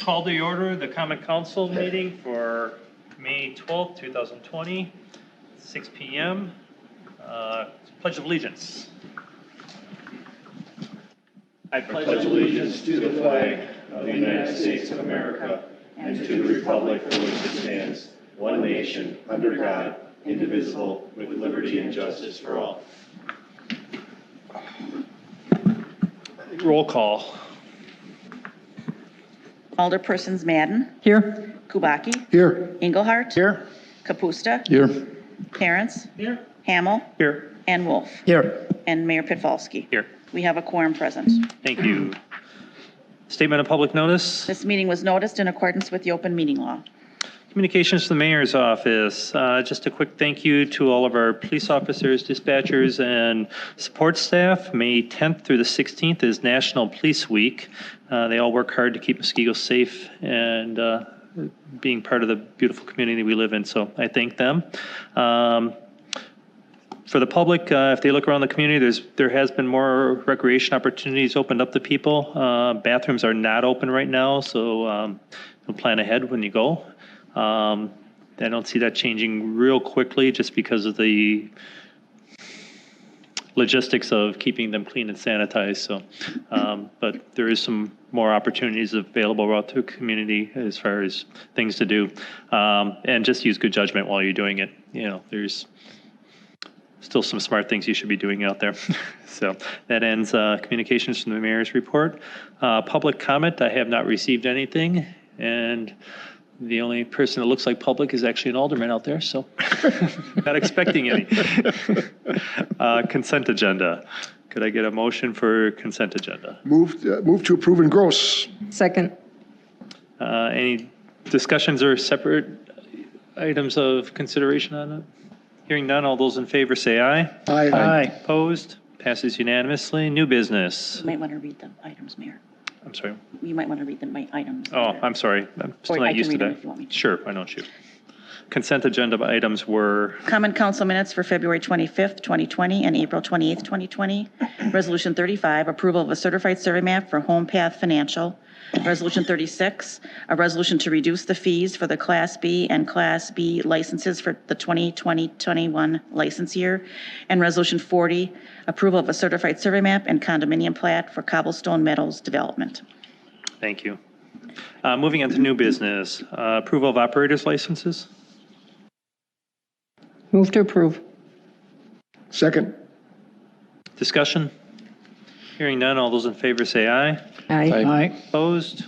Call to order the Common Council meeting for May 12th, 2020, 6 p.m. Pledge of Allegiance. I pledge allegiance to the flag of the United States of America and to the republic for which it stands, one nation, under God, indivisible, with liberty and justice for all. Roll call. Alderpersons Madden. Here. Kubaki. Here. Engelhardt. Here. Kapusta. Here. Terrence. Here. Hamel. Here. And Wolf. Here. And Mayor Pitfalski. Here. We have a quorum present. Thank you. Statement of public notice. This meeting was noticed in accordance with the open meeting law. Communications to the mayor's office. Just a quick thank you to all of our police officers, dispatchers, and support staff. May 10th through the 16th is National Police Week. They all work hard to keep Muskego safe and being part of the beautiful community we live in, so I thank them. For the public, if they look around the community, there has been more recreation opportunities opened up to people. Bathrooms are not open right now, so plan ahead when you go. I don't see that changing real quickly just because of the logistics of keeping them clean and sanitized. So, but there is some more opportunities available around the community as far as things to do, and just use good judgment while you're doing it. You know, there's still some smart things you should be doing out there. So that ends communications from the mayor's report. Public comment, I have not received anything, and the only person that looks like public is actually an alderman out there, so not expecting any. Consent agenda. Could I get a motion for consent agenda? Move to approve and gross. Second. Any discussions or separate items of consideration on it? Hearing none, all those in favor say aye. Aye. Opposed? Passes unanimously. New business. You might want to read the items, Mayor. I'm sorry. You might want to read the items. Oh, I'm sorry. I'm still Or not I can used to read them that. if you want me to. Sure, why don't you? Consent agenda items were Common Council minutes for February 25th, 2020 and April 28th, 2020. Resolution 35, approval of a certified survey map for Home Path Financial. Resolution 36, a resolution to reduce the fees for the Class B and Class B licenses for the 2020-21 license year. And Resolution 40, approval of a certified survey map and condominium plat for Cobblestone Meadows Development. Thank you. Moving on to new business, approval of operators licenses. Move to approve. Second. Discussion. Hearing none, all those in favor say aye. Aye. Opposed?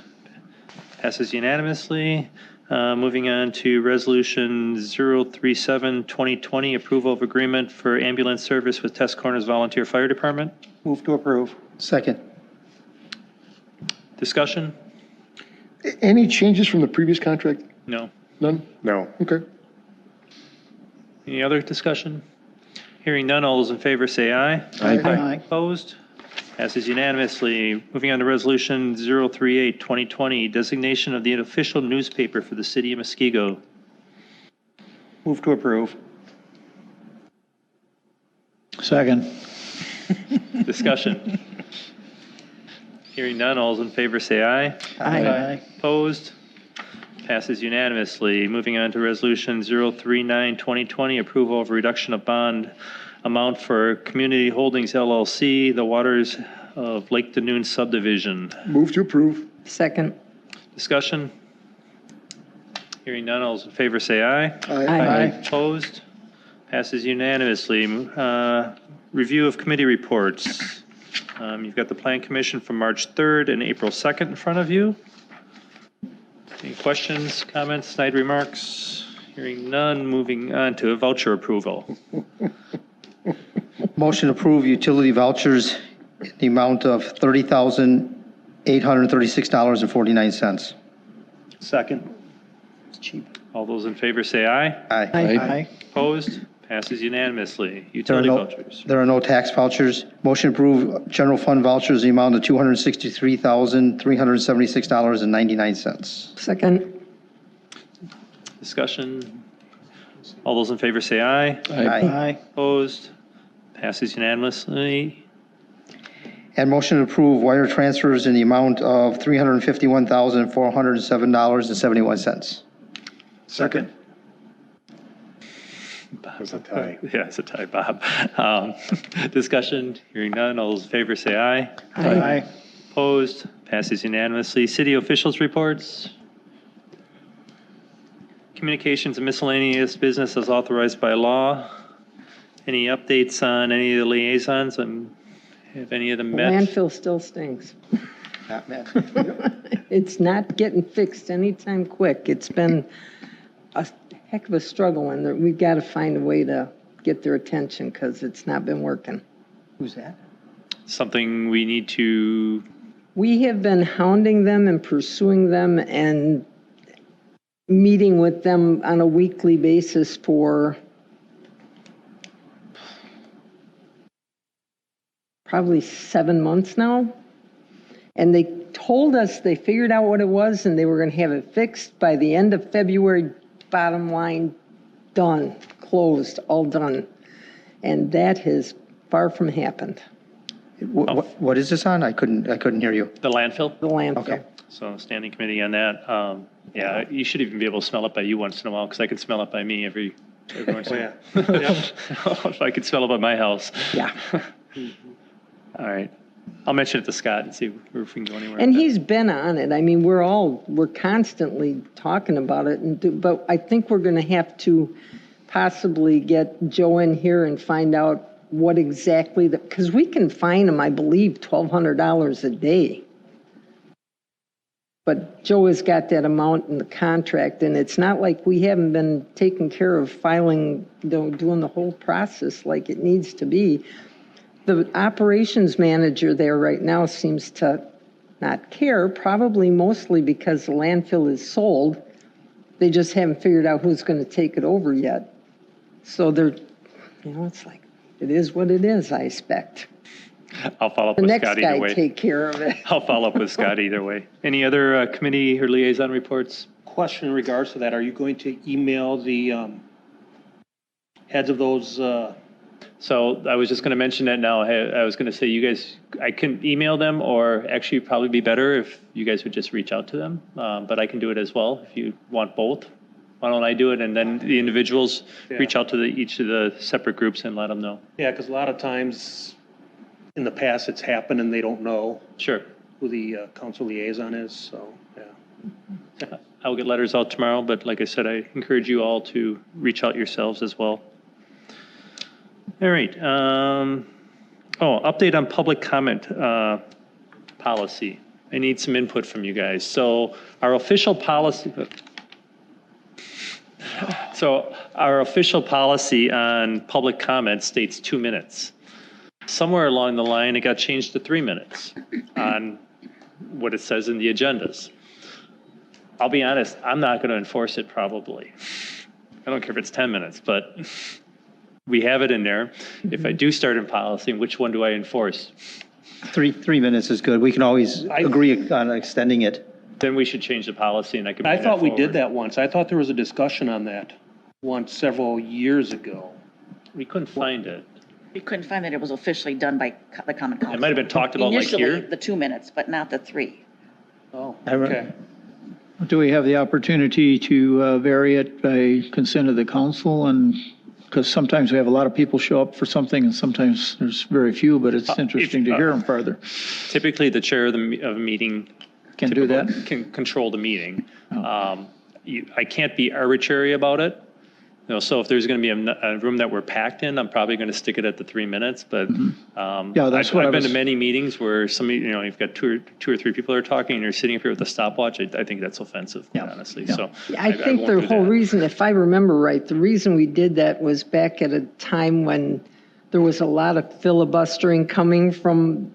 Passes unanimously. Moving on to resolution 037-2020, approval of agreement for ambulance service with Test Corners Volunteer Fire Department. Move to approve. Second. Discussion. Any changes from the previous contract? No. None? No. Okay. Any other discussion? Hearing none, all those in favor say aye. Aye. Opposed? Passes unanimously. Moving on to resolution 038-2020, designation of the official newspaper for the city of Muskego. Move to approve. Second. Discussion. Hearing none, all those in favor say aye. Aye. Opposed? Passes unanimously. Moving on to resolution 039-2020, approval of reduction of bond amount for Community Holdings LLC, the waters of Lake Danoon subdivision. Move to approve. Second. Discussion. Hearing none, all those in favor say aye. Aye. Opposed? Passes unanimously. Review of committee reports. You've got the Plan Commission from March 3rd and April 2nd in front of you. Any questions, comments, snide remarks? Hearing none, moving on to a voucher approval. Motion to approve utility vouchers in the amount of $30,836.49. Second. It's cheap. All those in favor say aye. Aye. Opposed? Passes unanimously. Utility vouchers. There are no tax vouchers. Motion to approve general fund vouchers in the amount of $263,376.99. Second. Discussion. All those in favor say aye. Aye. Opposed? Passes unanimously. And motion to approve wire transfers in the amount of $351,407.71. Second. It's a tie. Yeah, it's a tie, Bob. Discussion, hearing none. All those in favor say aye. Aye. Opposed? Passes unanimously. City officials' reports. Communications and miscellaneous business as authorized by law. Any updates on any of the liaisons and have any of them met? Landfill still stinks. It's not getting fixed anytime quick. It's been a heck of a struggle, and we've got to find a way to get their attention because it's not been working. Who's that? Something we need to, We have been hounding them and pursuing them and meeting with them on a weekly basis for probably 7 months now. And they told us they figured out what it was and they were going to have it fixed by the end of February. Bottom line, done, closed, all done. And that has far from happened, What is this on? I couldn't hear you. the landfill. the landfill. Okay. So standing committee on that. Yeah, you should even be able to smell it by you once in a while because I can smell it by me every once in a while. If I could smell it by my house. Yeah. All right. I'll mention it to Scott and see if we can go anywhere. And with it. he's been on it. I mean, we're constantly talking about it, but I think we're going to have to possibly get Joe in here and find out what exactly because we can fine him, I believe, $1,200 a day. But Joe has got that amount in the contract, and it's not like we haven't been taking care of filing, doing the whole process like it needs to be. The operations manager there right now seems to not care, probably mostly because the landfill is sold. They just haven't figured out who's going to take it over yet. So it's like, it is what it is, I expect. I'll follow up The with next Scott either guy way. take care of it. I'll follow up with Scott either way. Any other committee or liaison reports? Question in regards to that, are you going to email the heads of those, So I was just going to mention that now. I was going to say you guys, I can email them or actually probably be better if you guys would just reach out to them. But I can do it as well if you want both. Why don't I do it and then the individuals reach out to each of the separate groups and let them know. yeah, because a lot of times in the past it's happened and they don't know Sure. who the council liaison is, so, yeah. I will get letters out tomorrow, but like I said, I encourage you all to reach out yourselves as well. All right. Update on public comment policy. I need some input from you guys. So our official policy on public comment states 2 minutes. Somewhere along the line, it got changed to 3 minutes on what it says in the agendas. I'll be honest, I'm not going to enforce it probably. I don't care if it's 10 minutes, but we have it in there. If I do start in policy, which one do I enforce? 3 minutes is good. We can always agree on extending it. Then we should change the policy and I can I bring thought we forward. did that once. I thought there was a discussion on that once several years ago. We couldn't find it. We couldn't find that it was officially done by the Common Council. It might have been talked about like Initially, here. the 2 minutes, but not the 3. Oh, I re- okay. Do we have the opportunity to vary it by consent of the council? And because sometimes we have a lot of people show up for something and sometimes there's very few, but it's interesting to hear them further. Typically, the chair of a meeting Can do that? can control the meeting. I can't be arbitrary about it. So if there's going to be a room that we're packed in, I'm probably going to stick it at the 3 minutes. But Yeah, that's what I I've been was- to many meetings where somebody, you've got two or three people are talking and you're sitting up here with a stopwatch. I think that's offensive, quite honestly. Yeah. So I think won't the do whole that. reason, if I remember right, the reason we did that was back at a time when there was a lot of filibustering coming from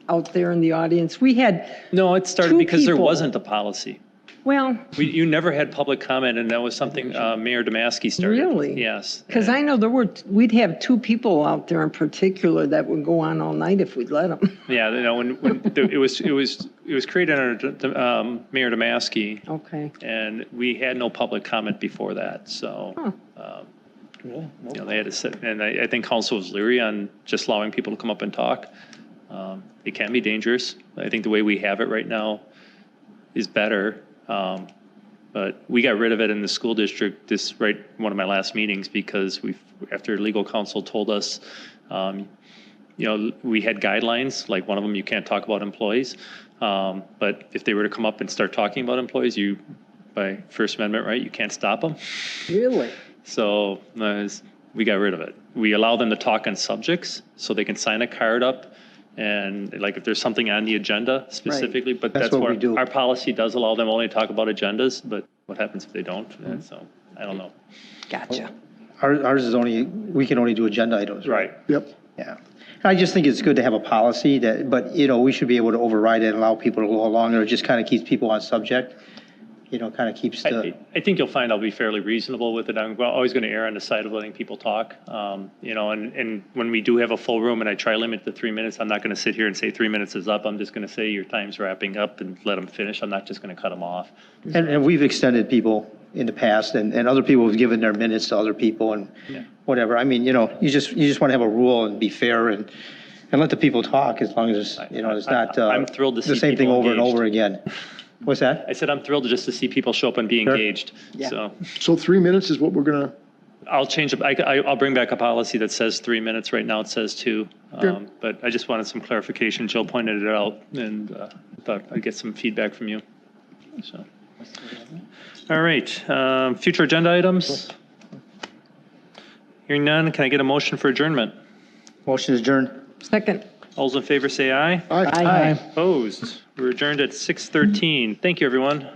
out there in the audience. We had, No, it started two because there people. wasn't a policy. well, You never had public comment, and that was something Mayor Damasky started. Really? Yes. because I know we'd have 2 people out there in particular that would go on all night if we'd let them. Yeah, when it was created under Mayor Damasky, Okay. and we had no public comment before that. So, they had to sit, and I think council was leery on just allowing people to come up and talk. It can be dangerous. I think the way we have it right now is better. But we got rid of it in the school district one of my last meetings because after legal counsel told us, we had guidelines, like one of them, you can't talk about employees. But if they were to come up and start talking about employees, by First Amendment right, you can't stop them. Really? So we got rid of it. We allow them to talk on subjects so they can sign a card up. And like if there's something on the agenda specifically, but That's what we do. Our policy does allow them only to talk about agendas, but what happens if they don't? And so I don't know. Gotcha. Ours is we can only do agenda items. Right. Yep. Yeah. I just think it's good to have a policy but we should be able to override it and allow people to go along, or it just kind of keeps people on subject. Kind of keeps the. I think you'll find I'll be fairly reasonable with it. I'm always going to err on the side of letting people talk. And when we do have a full room and I try limit to 3 minutes, I'm not going to sit here and say 3 minutes is up. I'm just going to say your time's wrapping up and let them finish. I'm not just going to cut them off. And we've extended people in the past, and other people have given their minutes to other people and whatever. I mean, you just want to have a rule and be fair and let the people talk as long as it's not I'm thrilled to see the same thing people over and engaged. over again. What's that? I said I'm thrilled just to see people show up and be engaged. Yeah. So 3 minutes is what we're going to, I'll change it. I'll bring back a policy that says 3 minutes. Right now it says 2. But I just wanted some clarification. Jill pointed it out, and thought I'd get some feedback from you. So, all right. Future agenda items. Hearing none, can I get a motion for adjournment? Motion is adjourned. Second. All those in favor say aye. aye. Opposed? We're adjourned at 6:13. Thank you, everyone.